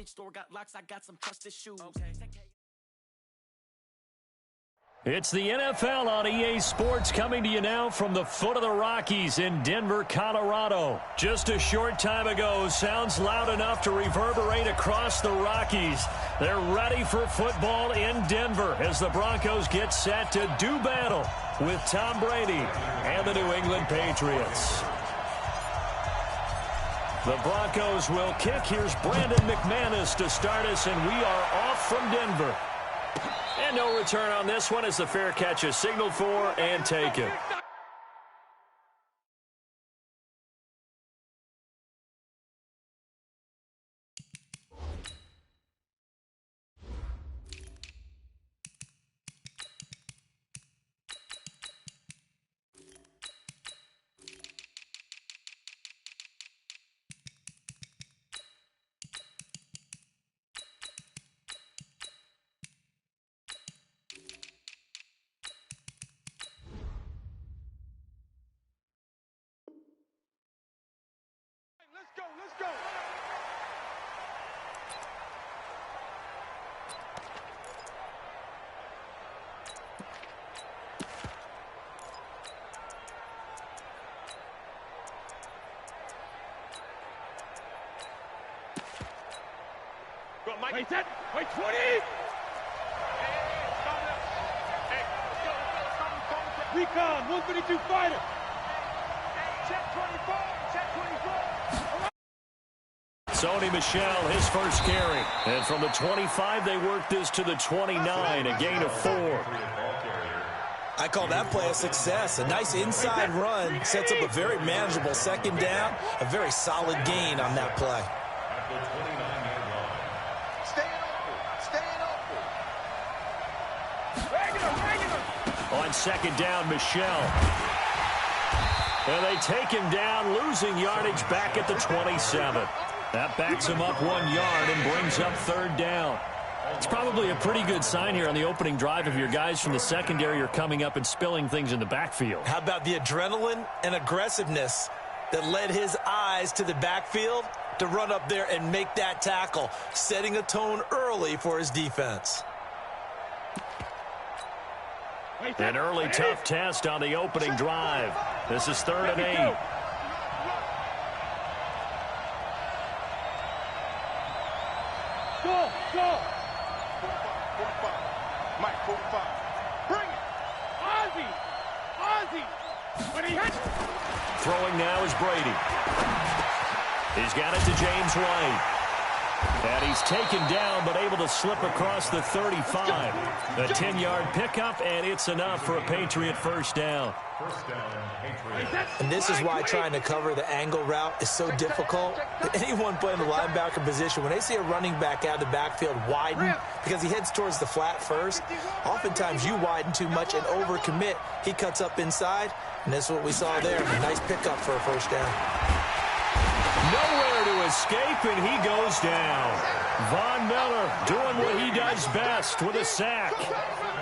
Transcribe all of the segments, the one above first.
store got locks, I got some trusted shoes. It's the NFL on EA Sports coming to you now from the foot of the Rockies in Denver, Colorado. Just a short time ago, sounds loud enough to reverberate across the Rockies. They're ready for football in Denver as the Broncos get set to do battle with Tom Brady and the New England Patriots. The Broncos will kick. Here's Brandon McManus to start us, and we are off from Denver. And no return on this one as the fair catch is signaled for and taken. Let's go. Go on, Mike. Wait, set. Wait, 20. Recon, 132 fighter. Check 24. Check 24. Sony Michel, his first carry. And from the 25, they work this to the 29, a gain of 4. I call that play a success. A nice inside run sets up a very manageable second down, a very solid gain on that play. On second down, Michel. And they take him down, losing yardage back at the 27. That backs him up 1 yard and brings up third down. It's probably a pretty good sign here on the opening drive if your guys from the secondary are coming up and spilling things in the backfield. How about the adrenaline and aggressiveness that led his eyes to the backfield to run up there and make that tackle, setting a tone early for his defense. An early tough test on the opening drive. This is 3rd and 8. Go. 45. Mike, 45. Bring it. Ozzie. When he hits. Throwing now is Brady. He's got it to James White. And he's taken down, but able to slip across the 35. A 10-yard pickup, and it's enough for a Patriot first down. And this is why trying to cover the angle route is so difficult. Anyone playing the linebacker position, when they see a running back out of the backfield widen, because he heads towards the flat first, oftentimes you widen too much and overcommit. He cuts up inside, and that's what we saw there. A nice pickup for a first down. Nowhere to escape, and he goes down. Von Miller doing what he does best with a sack.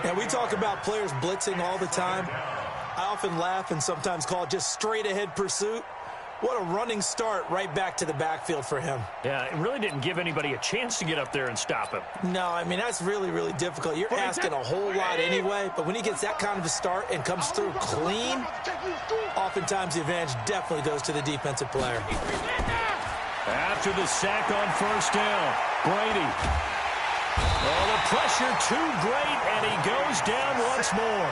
And we talk about players blitzing all the time. I often laugh and sometimes call it just straight-ahead pursuit. What a running start right back to the backfield for him. Yeah, it really didn't give anybody a chance to get up there and stop him. No, I mean, that's really, really difficult. You're asking a whole lot anyway, but when he gets that kind of a start and comes through clean, oftentimes the advantage definitely goes to the defensive player. After the sack on first down, Brady. Oh, the pressure too great, and he goes down once more.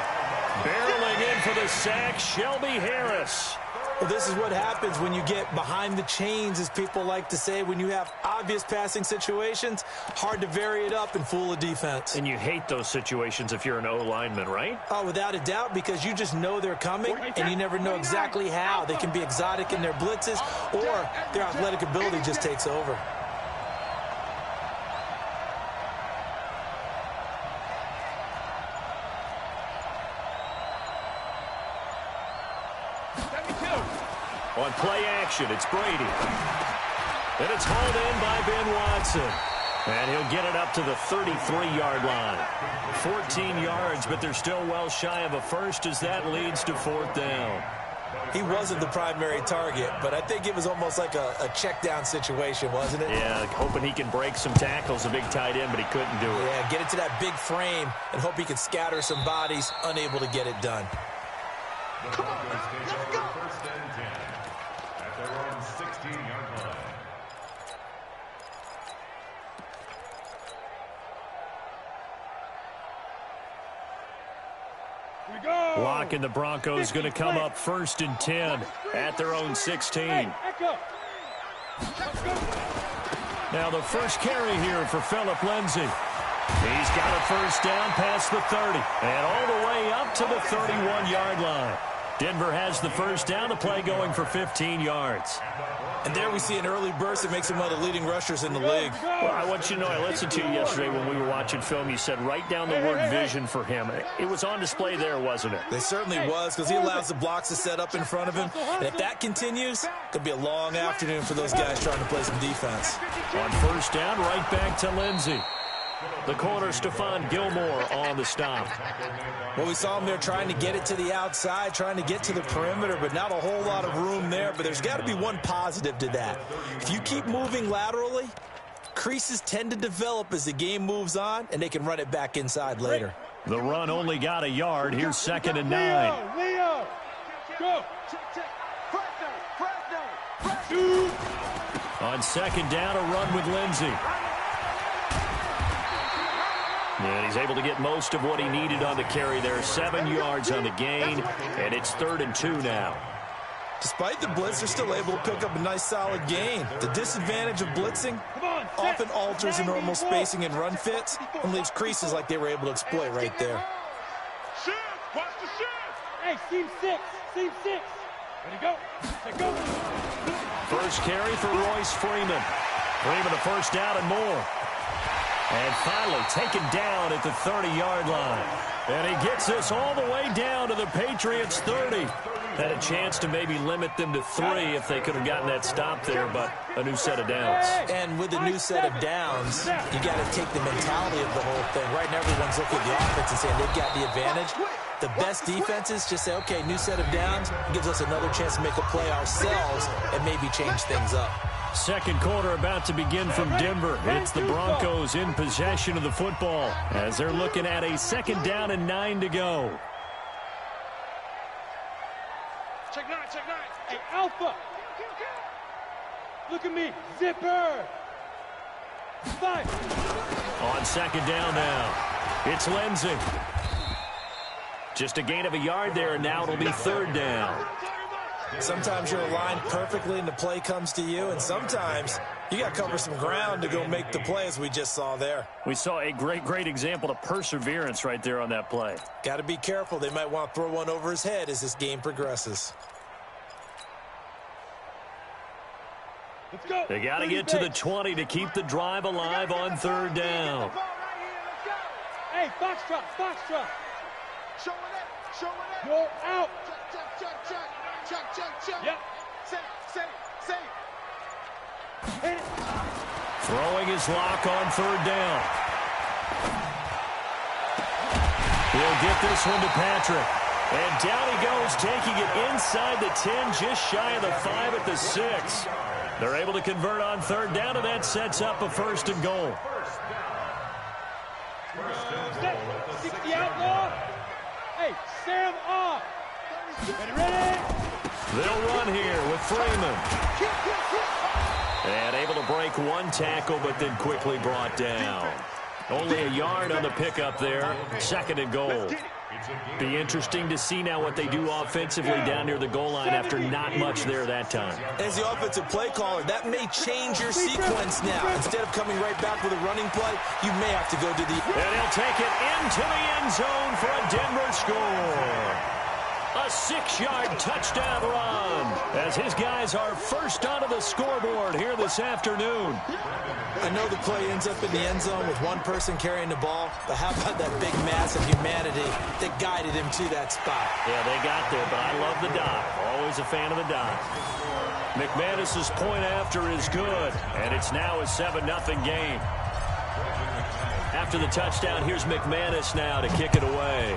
Barreling in for the sack, Shelby Harris. Well, this is what happens when you get behind the chains, as people like to say. When you have obvious passing situations, hard to vary it up and fool a defense. And you hate those situations if you're an O-lineman, right? Oh, without a doubt, because you just know they're coming, and you never know exactly how. They can be exotic in their blitzes, or their athletic ability just takes over. On play action, it's Brady. And it's hauled in by Ben Watson. And he'll get it up to the 33-yard line. 14 yards, but they're still well shy of a first as that leads to 4th down. He wasn't the primary target, but I think it was almost like a check down situation, wasn't it? Yeah, hoping he can break some tackles, a big tight end, but he couldn't do it. Yeah, get into that big frame and hope he can scatter some bodies, unable to get it done. Come on, let's go. First and 10 at their own 16-yard line. Lock and the Broncos going to come up 1st and 10 at their own 16. Now the first carry here for Phillip Lindsay. He's got a first down past the 30 and all the way up to the 31-yard line. Denver has the first down, the play going for 15 yards. And there we see an early burst that makes him one of the leading rushers in the league. Well, I want you to know, I listened to you yesterday when we were watching film. You said write down the word vision for him. It was on display there, wasn't it? It certainly was, because he allows the blocks to set up in front of him. And if that continues, it could be a long afternoon for those guys trying to play some defense. On first down, right back to Lindsay. The corner, Stephon Gilmore, on the stop. Well, we saw him there trying to get it to the outside, trying to get to the perimeter, but not a whole lot of room there. But there's got to be one positive to that. If you keep moving laterally, creases tend to develop as the game moves on, and they can run it back inside later. The run only got a yard. Here's 2nd and 9. Leo, go. On 2nd down, a run with Lindsay. And he's able to get most of what he needed on the carry there. 7 yards on the gain, and it's 3rd and 2 now. Despite the blitz, they're still able to pick up a nice solid gain. The disadvantage of blitzing often alters the normal spacing and run fits and leaves creases like they were able to exploit right there. Shift, watch the shift. Hey, seam 6. Ready, go. Hey, go. First carry for Royce Freeman. Freeman a first down and more. And finally taken down at the 30-yard line. And he gets this all the way down to the Patriots' 30. Had a chance to maybe limit them to 3 if they could have gotten that stop there, but a new set of downs. And with a new set of downs, you got to take the mentality of the whole thing. Right now, everyone's looking at the offense and saying they've got the advantage. The best defenses just say, okay, new set of downs gives us another chance to make a play ourselves and maybe change things up. Second quarter about to begin from Denver. It's the Broncos in possession of the football as they're looking at a 2nd down and 9 to go. Check 9. Hey, Alpha. Look at me. Zipper. 5. On 2nd down now, it's Lindsay. Just a gain of a yard there, and now it'll be 3rd down. Sometimes you're aligned perfectly and the play comes to you, and sometimes you got to cover some ground to go make the play, as we just saw there. We saw a great example of perseverance right there on that play. Got to be careful. They might want to throw one over his head as this game progresses. Let's go. They got to get to the 20 to keep the drive alive on 3rd down. Hey, Foxtrot. Show it. Go out. Check. Yep. Say. Hit it. Throwing his lock on 3rd down. He'll get this one to Patrick. And down he goes, taking it inside the 10, just shy of the 5 at the 6. They're able to convert on 3rd down, and that sets up a 1st and goal. 60 outlaw. Hey, Sam off. Ready. They'll run here with Freeman. And able to break one tackle, but then quickly brought down. Only a yard on the pickup there. 2nd and goal. Be interesting to see now what they do offensively down near the goal line after not much there that time. As the offensive play caller, that may change your sequence now. Instead of coming right back with a running play, you may have to go to the... And he'll take it into the end zone for a Denver score. A 6-yard touchdown run as his guys are first onto the scoreboard here this afternoon. I know the play ends up in the end zone with one person carrying the ball, but how about that big mass of humanity that guided him to that spot? Yeah, they got there, but I love the dive. Always a fan of the dive. McManus's point after is good, and it's now a 7-0 game. After the touchdown, here's McManus now to kick it away.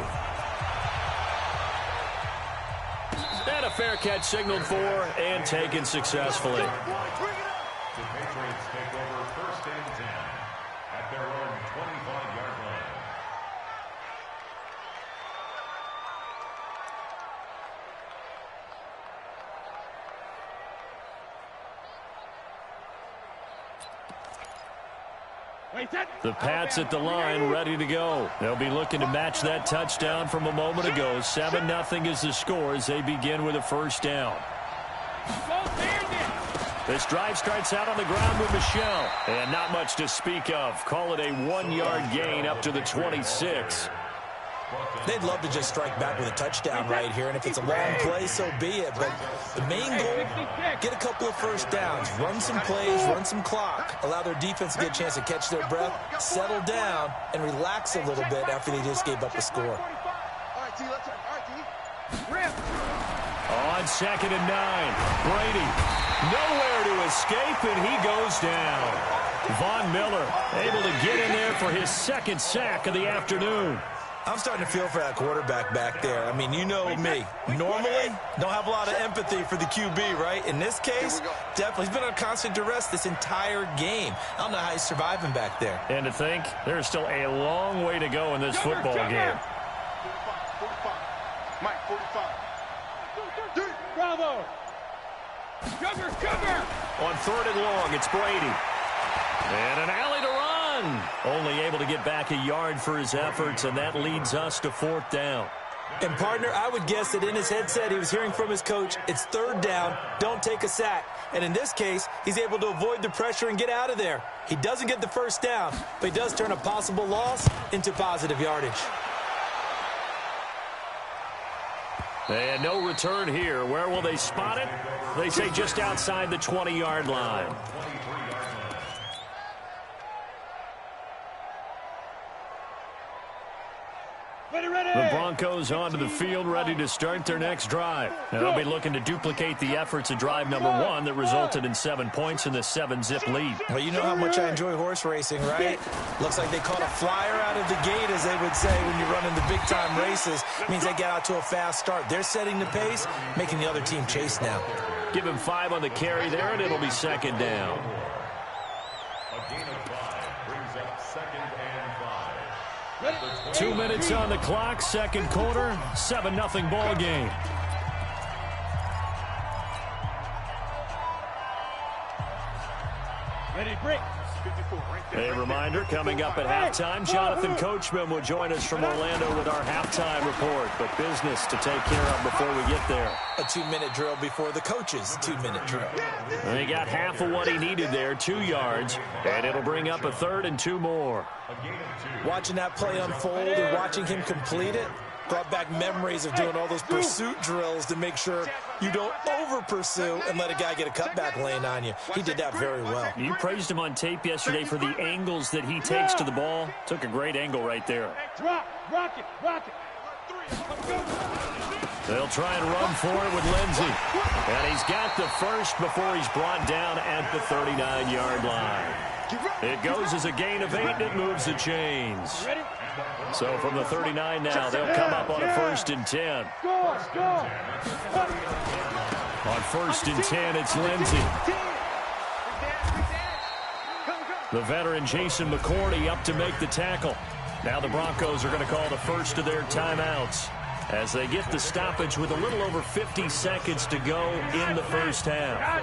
And And a fair catch signaled for and taken successfully. The Patriots take over first and 10 at their own 25-yard line. The Pats at the line, ready to go. They'll be looking to match that touchdown from a moment ago. 7-0 is the score as they begin with a first down. This drive starts out on the ground with Michelle. And not much to speak of. Call it a 1-yard gain up to the 26. They'd love to just strike back with a touchdown right here, and if it's a long play, so be it. But the main goal, get a couple of first downs, run some plays, run some clock, allow their defense to get a chance to catch their breath, settle down, and relax a little bit after they just gave up a score. On 2nd and 9, Brady nowhere to escape, and he goes down. Von Miller able to get in there for his second sack of the afternoon. I'm starting to feel for that quarterback back there. I mean, you know me. Normally, don't have a lot of empathy for the QB, right? In this case, definitely. He's been on constant duress this entire game. I don't know how he's surviving back there. And to think, there's still a long way to go in this football game. 45. Mike, 45. Bravo. Sugar. On 3rd and long, it's Brady. And an alley to run. Only able to get back a yard for his efforts, and that leads us to 4th down. And, partner, I would guess that in his headset he was hearing from his coach, it's 3rd down, don't take a sack. And in this case, he's able to avoid the pressure and get out of there. He doesn't get the first down, but he does turn a possible loss into positive yardage. And no return here. Where will they spot it? They say just outside the 20-yard line. The Broncos onto the field, ready to start their next drive. And they'll be looking to duplicate the efforts of drive number 1 that resulted in 7 points in the 7-zip lead. Well, you know how much I enjoy horse racing, right? Looks like they caught a flyer out of the gate, as they would say when you run into big-time races. It means they get out to a fast start. They're setting the pace, making the other team chase now. Give him 5 on the carry there, and it'll be 2nd down. A gain of 5 brings up 2nd and 5. 2 minutes on the clock, second quarter, 7-0 ball game. Ready, break. A reminder, coming up at halftime, Jonathan Coachman will join us from Orlando with our halftime report. But business to take care of before we get there. A 2-minute drill before the coach's 2-minute drill. And he got half of what he needed there, 2 yards, and it'll bring up a 3rd and 2 more. Watching that play unfold and watching him complete it brought back memories of doing all those pursuit drills to make sure you don't over-pursue and let a guy get a cutback lane on you. He did that very well. You praised him on tape yesterday for the angles that he takes to the ball. Took a great angle right there. Rock it. They'll try and run for it with Lindsey. And he's got the first before he's brought down at the 39-yard line. It goes as a gain of 8, and it moves the chains. So from the 39 now, they'll come up on a 1st and 10. On 1st and 10, it's Lindsey. The veteran Jason McCourty up to make the tackle. Now the Broncos are going to call the first of their timeouts as they get the stoppage with a little over 50 seconds to go in the first half.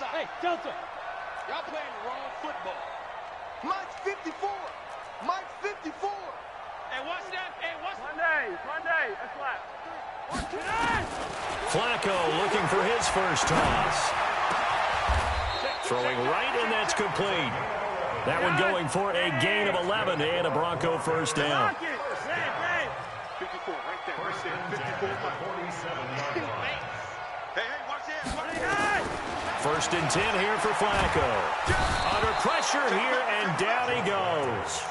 Hey, Delta. Y'all playing the wrong football. Mike's 54. Mike's 54. Hey, what's that? Hey, what's Monday. That's right. Flacco looking for his first toss. Throwing right, and that's complete. That one going for a gain of 11 and a Bronco first down. 54, right there. 54. 47-yard line. Hey, watch that. 1st and 10 here for Flacco. Under pressure here, and down he goes.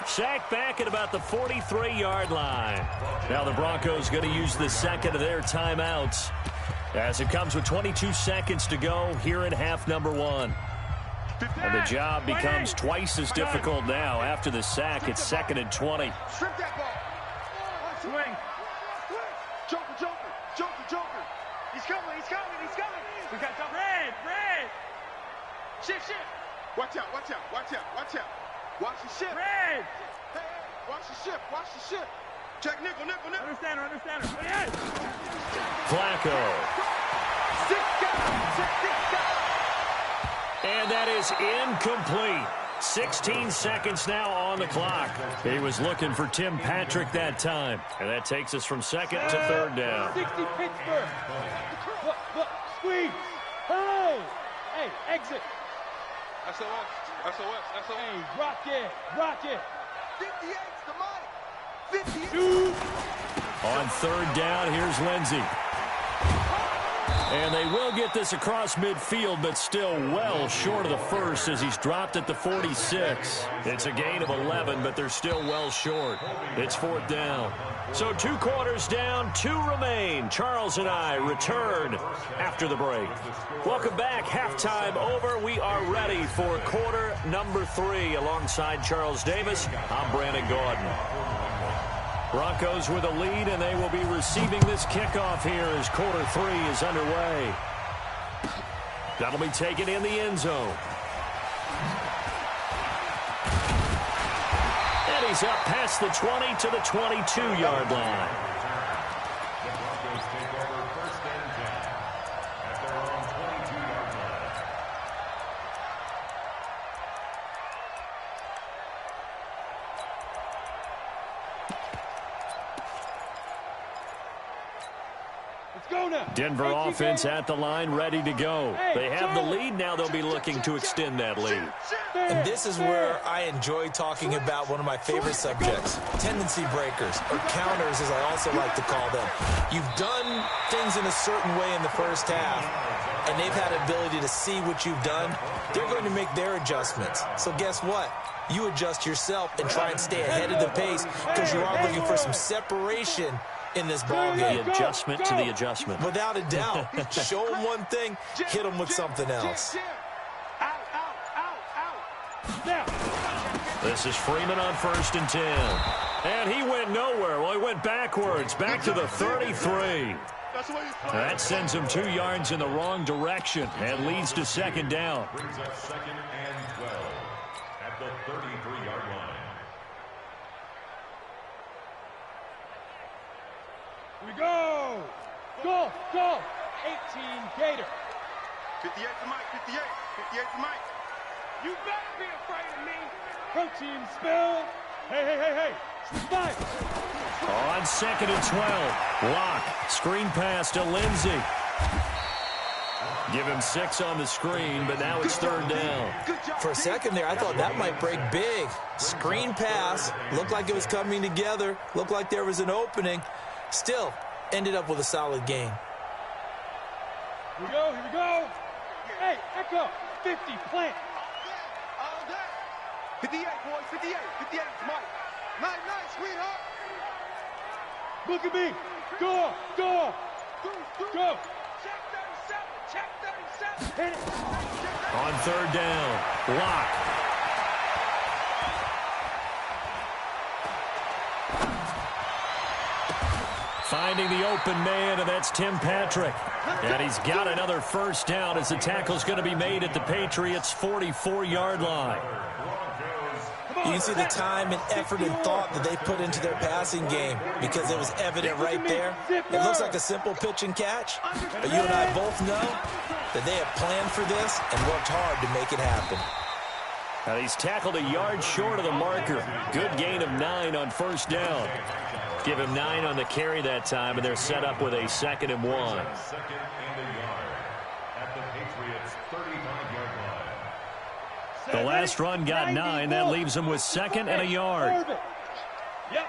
Sacked back at about the 43-yard line. Now the Broncos going to use the second of their timeouts as it comes with 22 seconds to go here in half number 1. And the job becomes twice as difficult now. After the sack, it's 2nd and 20. Strip that ball. Swing. Joker, Joker, Joker, Joker. He's coming, he's coming, he's coming. We got Joker. Red. Shift. Watch out, watch out, watch out, watch out. Watch the shift. Red. Hey, watch the shift, watch the shift. Check nickel. Understand her. Flacco. 6 guys. And that is incomplete. 16 seconds now on the clock. He was looking for Tim Patrick that time. And that takes us from 2nd to 3rd down. 60 Pittsburgh. Look, squeeze. Hey, exit. SOS. Hey, rock it. 58's the mic. 58. Dude. On 3rd down, here's Lindsey. And they will get this across midfield, but still well short of the first as he's dropped at the 46. It's a gain of 11, but they're still well short. It's 4th down. So 2 quarters down, 2 remain. Charles and I return after the break. Welcome back. Halftime over. We are ready for quarter number 3. Alongside Charles Davis, I'm Brandon Gordon. Broncos with a lead, and they will be receiving this kickoff here as quarter 3 is underway. That'll be taken in the end zone. And he's up past the 20 to the 22-yard line. The Broncos take over 1st and 10 at their own 22-yard line. Go now. Denver offense at the line, ready to go. They have the lead. Now they'll be looking to extend that lead. And this is where I enjoy talking about one of my favorite subjects, tendency breakers, or counters as I also like to call them. You've done things in a certain way in the first half, and they've had the ability to see what you've done. They're going to make their adjustments. So guess what? You adjust yourself and try and stay ahead of the pace because you are looking for some separation in this ball game. The adjustment to the adjustment. Without a doubt. Show them one thing, hit them with something else. This is Freeman on 1st and 10. And he went nowhere. Well, he went backwards, back to the 33. That sends him 2 yards in the wrong direction and leads to 2nd down. Brings up 2nd and 12 at the 33-yard line. We go. 18 Gator. 58 to Mike, 58 to Mike. You better be afraid of me. Protein spill. Hey. Spike. On 2nd and 12. Lock. Screen pass to Lindsey. Give him 6 on the screen, but now it's 3rd down. For a second there, I thought that might break big. Screen pass. Looked like it was coming together. Looked like there was an opening. Still, ended up with a solid game. Here we go. Hey, Echo. 50, plant. All day. 58, boys, 58 to Mike. Nice, sweetheart. Look at me. Go. Check 37. Hit it. On 3rd down. Lock. Finding the open man, and that's Tim Patrick. And he's got another 1st down as the tackle's going to be made at the Patriots' 44-yard line. You can see the time and effort and thought that they put into their passing game because it was evident right there. It looks like a simple pitch and catch, but you and I both know that they have planned for this and worked hard to make it happen. Now he's tackled a yard short of the marker. Good gain of 9 on 1st down. Give him 9 on the carry that time, and they're set up with a 2nd and 1. 2nd and a yard at the Patriots' 35-yard line. The last run got 9. That leaves him with 2nd and a yard. Yep.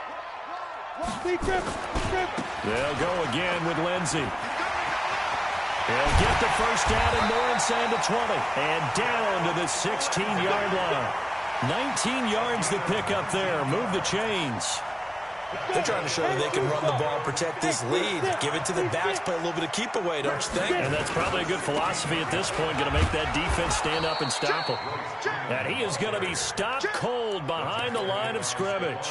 They'll go again with Lindsey. He'll get the 1st down and more inside the 20. And down to the 16-yard line. 19 yards to pick up there. Move the chains. They're trying to show that they can run the ball and protect this lead. Give it to the backs, play a little bit of keep away, don't you think? And that's probably a good philosophy at this point, going to make that defense stand up and stop him. And he is going to be stopped cold behind the line of scrimmage.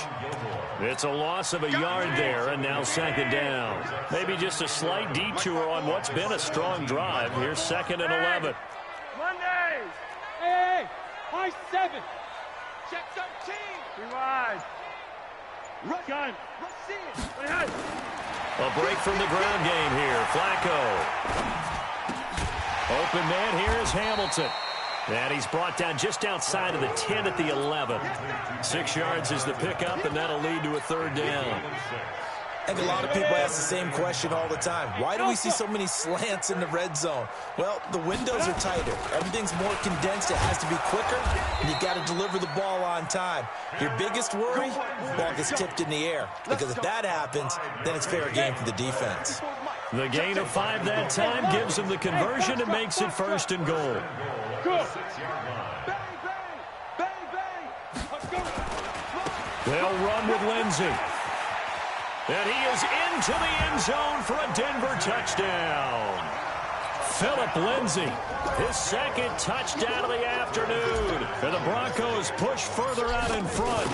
It's a loss of a yard there, and now second down. Maybe just a slight detour on what's been a strong drive. Here's 2nd and 11. Monday. Hey, high 7. Check 13. Rewind. Gun. A break from the ground game here. Flacco. Open man here is Hamilton. And he's brought down just outside of the 10 at the 11. 6 yards is the pickup, and that'll lead to a 3rd down. And a lot of people ask the same question all the time. Why do we see so many slants in the red zone? Well, the windows are tighter. Everything's more condensed. It has to be quicker, and you got to deliver the ball on time. Your biggest worry? Ball gets tipped in the air. Because if that happens, then it's fair game for the defense. The gain of 5 that time gives him the conversion and makes it 1st and goal. They'll run with Lindsey. And he is into the end zone for a Denver touchdown. Phillip Lindsay, his 2nd touchdown of the afternoon. And the Broncos push further out in front.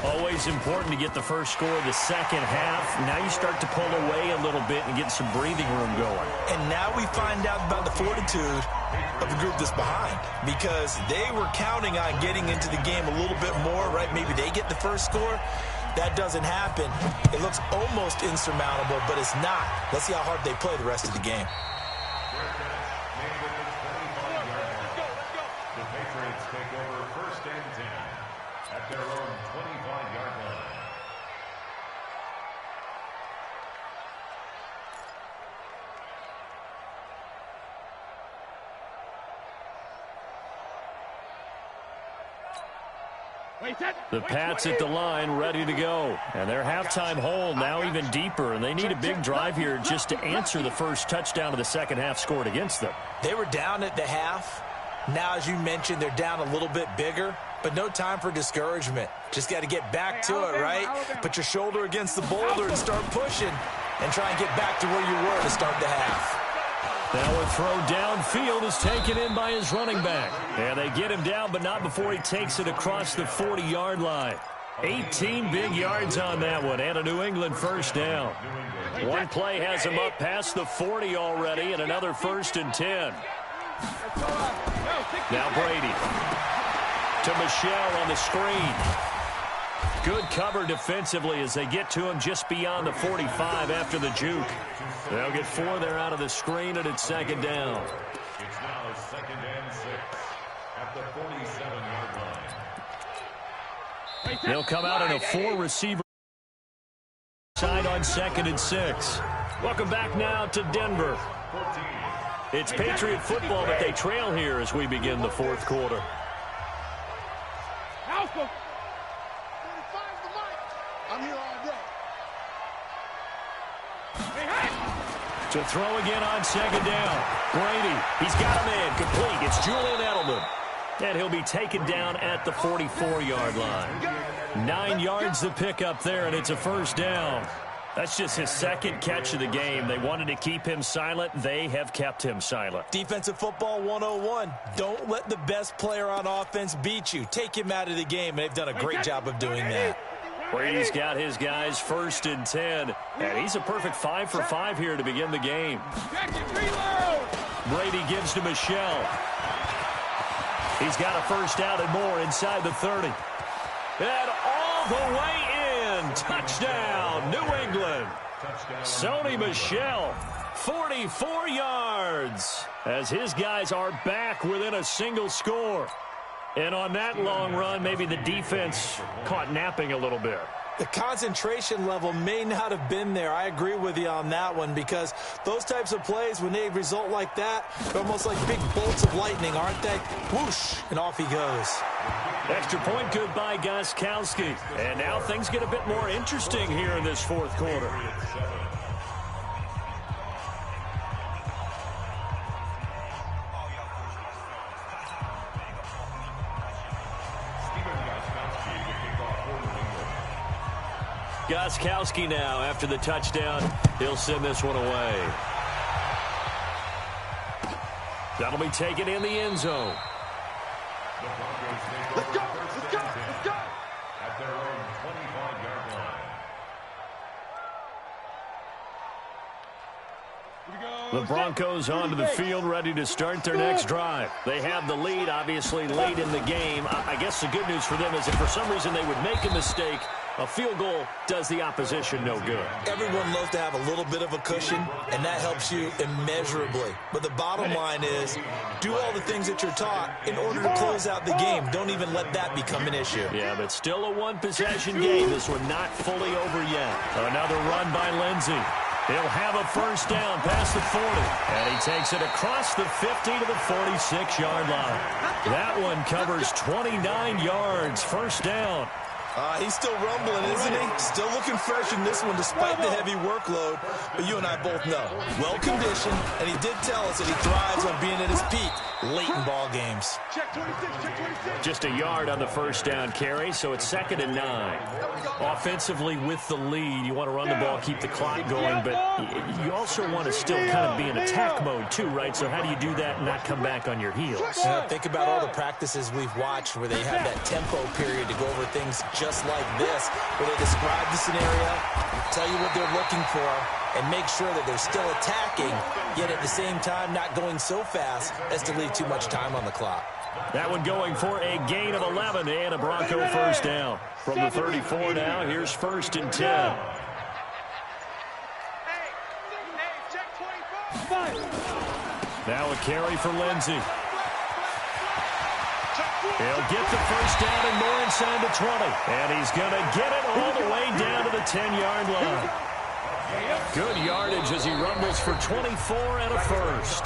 Always important to get the first score of the second half. Now you start to pull away a little bit and get some breathing room going. And now we find out about the fortitude of the group that's behind, because they were counting on getting into the game a little bit more, right? Maybe they get the first score. That doesn't happen. It looks almost insurmountable, but it's not. Let's see how hard they play the rest of the game. The Patriots take over 1st and 10 at their own 25-yard line. The Pats at the line, ready to go. And their halftime hole now even deeper, and they need a big drive here just to answer the first touchdown of the second half scored against them. They were down at the half. Now, as you mentioned, they're down a little bit bigger, but no time for discouragement. Just got to get back to it, right? Put your shoulder against the boulder and start pushing, and try and get back to where you were to start the half. Now a throw downfield is taken in by his running back. And they get him down, but not before he takes it across the 40-yard line. 18 big yards on that one, and a New England first down. One play has him up past the 40 already, and another 1st and 10. Now Brady to Michelle on the screen. Good cover defensively as they get to him just beyond the 45 after the juke. They'll get 4 there out of the screen, and it's 2nd down. It's now 2nd and 6 at the 47-yard line. They'll come out in a 4-receiver side on 2nd and 6. Welcome back now to Denver. It's Patriot football, but they trail here as we begin the 4th quarter. I'm here all day. To throw again on 2nd down. Brady, he's got him in, complete. It's Julian Edelman. And he'll be taken down at the 44-yard line. 9 yards to pick up there, and it's a 1st down. That's just his 2nd catch of the game. They wanted to keep him silent. They have kept him silent. Defensive football 101. Don't let the best player on offense beat you. Take him out of the game, and they've done a great job of doing that. Brady's got his guys 1st and 10, and he's a perfect 5 for 5 here to begin the game. Brady gives to Michelle. He's got a 1st down and more inside the 30. And all the way in. Touchdown, New England. Sony Michel, 44 yards, as his guys are back within a single score. And on that long run, maybe the defense caught napping a little bit. The concentration level may not have been there. I agree with you on that one, because those types of plays, when they result like that, they're almost like big bolts of lightning, aren't they? Whoosh, and off he goes. Extra point good by Gostkowski. And now things get a bit more interesting here in this 4th quarter. Gostkowski now after the touchdown. He'll send this one away. That'll be taken in the end zone. Let's go! Let's go! Let's go! At their own 25-yard line. The Broncos onto the field, ready to start their next drive. They have the lead, obviously, late in the game. I guess the good news for them is if for some reason they would make a mistake, a field goal does the opposition no good. Everyone loves to have a little bit of a cushion, and that helps you immeasurably. But the bottom line is, do all the things that you're taught in order to close out the game. Don't even let that become an issue. Yeah, but still a one-possession game. This one not fully over yet. Another run by Lindsey. He'll have a first down past the 40. And he takes it across the 50 to the 46-yard line. That one covers 29 yards. First down. He's still rumbling, isn't he? Still looking fresh in this one despite the heavy workload. But you and I both know, well-conditioned, and he did tell us that he thrives on being at his peak late in ball games. Check 26, check 26. Just a yard on the first down carry, so it's 2nd and 9. Offensively with the lead, you want to run the ball, keep the clock going, but you also want to still kind of be in attack mode too, right? So how do you do that and not come back on your heels? Think about all the practices we've watched where they have that tempo period to go over things just like this, where they describe the scenario, tell you what they're looking for, and make sure that they're still attacking, yet at the same time not going so fast as to leave too much time on the clock. That one going for a gain of 11 and a Bronco first down. From the 34 now, here's 1st and 10. Hey, check 25. Now a carry for Lindsey. He'll get the first down and more inside the 20. And he's going to get it all the way down to the 10-yard line. Good yardage as he rumbles for 24 and a first.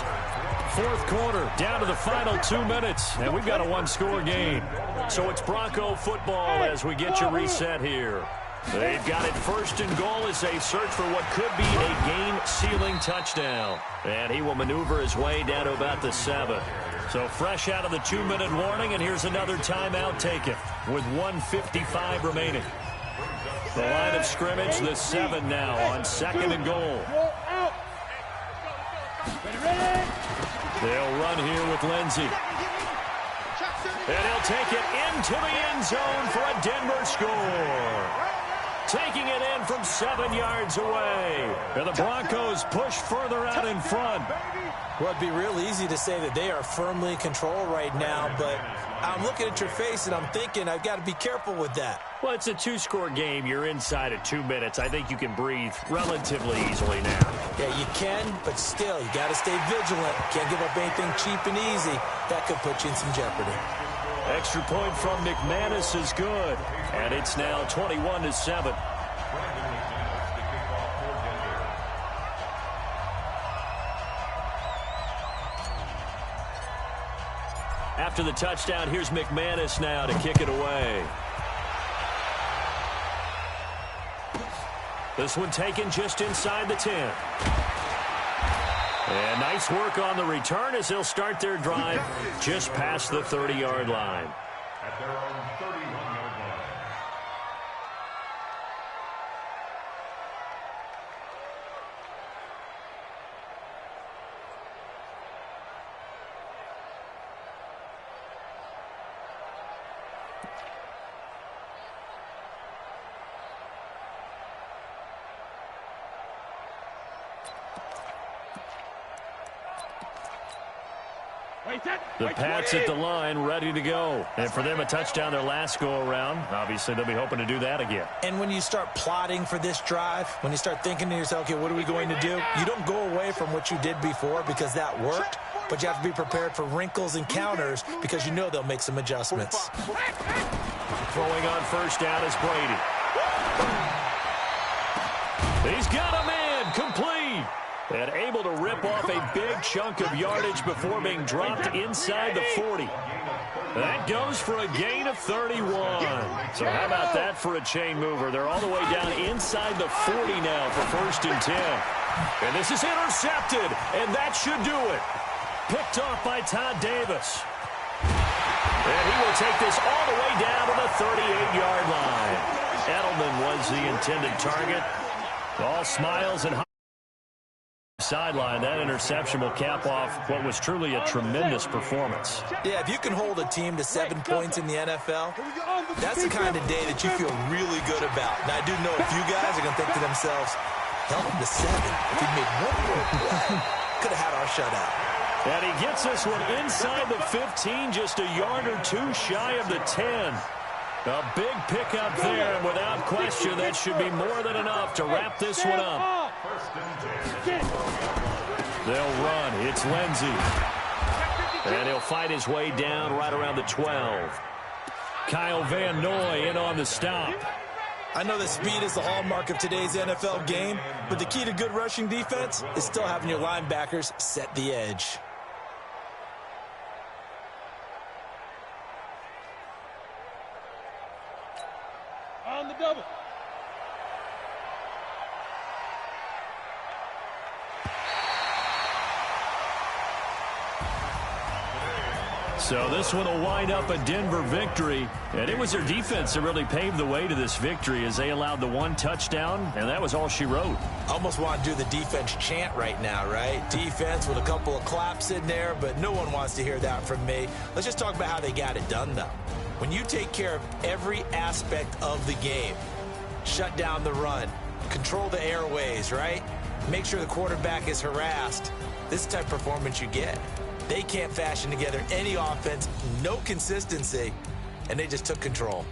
4th quarter, down to the final 2 minutes, and we've got a one-score game. So it's Bronco football as we get you reset here. They've got it 1st and goal as they search for what could be a game-sealing touchdown. And he will maneuver his way down to about the 7. So fresh out of the 2-minute warning, and here's another timeout taken with 1:55 remaining. The line of scrimmage, the 7 now on 2nd and goal. They'll run here with Lindsey. And he'll take it into the end zone for a Denver score. Taking it in from 7 yards away. And the Broncos push further out in front. Well, it'd be real easy to say that they are firmly in control right now, but I'm looking at your face and I'm thinking I've got to be careful with that. Well, it's a 2-score game. You're inside of 2 minutes. I think you can breathe relatively easily now. Yeah, you can, but still, you got to stay vigilant. Can't give up anything cheap and easy. That could put you in some jeopardy. Extra point from McManus is good. And it's now 21-7. After the touchdown, here's McManus now to kick it away. This one taken just inside the 10. And nice work on the return as they'll start their drive just past the 30-yard line. At their own 31-yard line. The Pats at the line, ready to go. And for them, a touchdown their last go-around. Obviously, they'll be hoping to do that again. And when you start plotting for this drive, when you start thinking to yourself, okay, what are we going to do? You don't go away from what you did before because that worked, but you have to be prepared for wrinkles and counters because you know they'll make some adjustments. Throwing on first down is Brady. He's got a man, complete. And able to rip off a big chunk of yardage before being dropped inside the 40. That goes for a gain of 31. So how about that for a chain mover? They're all the way down inside the 40 now for 1st and 10. And this is intercepted, and that should do it. Picked off by Todd Davis. And he will take this all the way down to the 38-yard line. Edelman was the intended target. All smiles and sideline. That interception will cap off what was truly a tremendous performance. Yeah, if you can hold a team to 7 points in the NFL, that's the kind of day that you feel really good about. Now, I do know a few guys are going to think to themselves, held him to 7. If he'd made one more play, could have had our shutout. And he gets this one inside the 15, just a yard or two shy of the 10. A big pickup there, and without question, that should be more than enough to wrap this one up. They'll run. It's Lindsey. And he'll fight his way down right around the 12. Kyle Van Noy in on the stop. I know that speed is the hallmark of today's NFL game, but the key to good rushing defense is still having your linebackers set the edge. On the double. So this one will wind up a Denver victory, and it was their defense that really paved the way to this victory as they allowed the 1 touchdown, and that was all she wrote. I almost want to do the defense chant right now, right? Defense with a couple of claps in there, but no one wants to hear that from me. Let's just talk about how they got it done, though. When you take care of every aspect of the game, shut down the run, control the airways, right? Make sure the quarterback is harassed. This is the type of performance you get. They can't fashion together any offense, no consistency, and they just took control.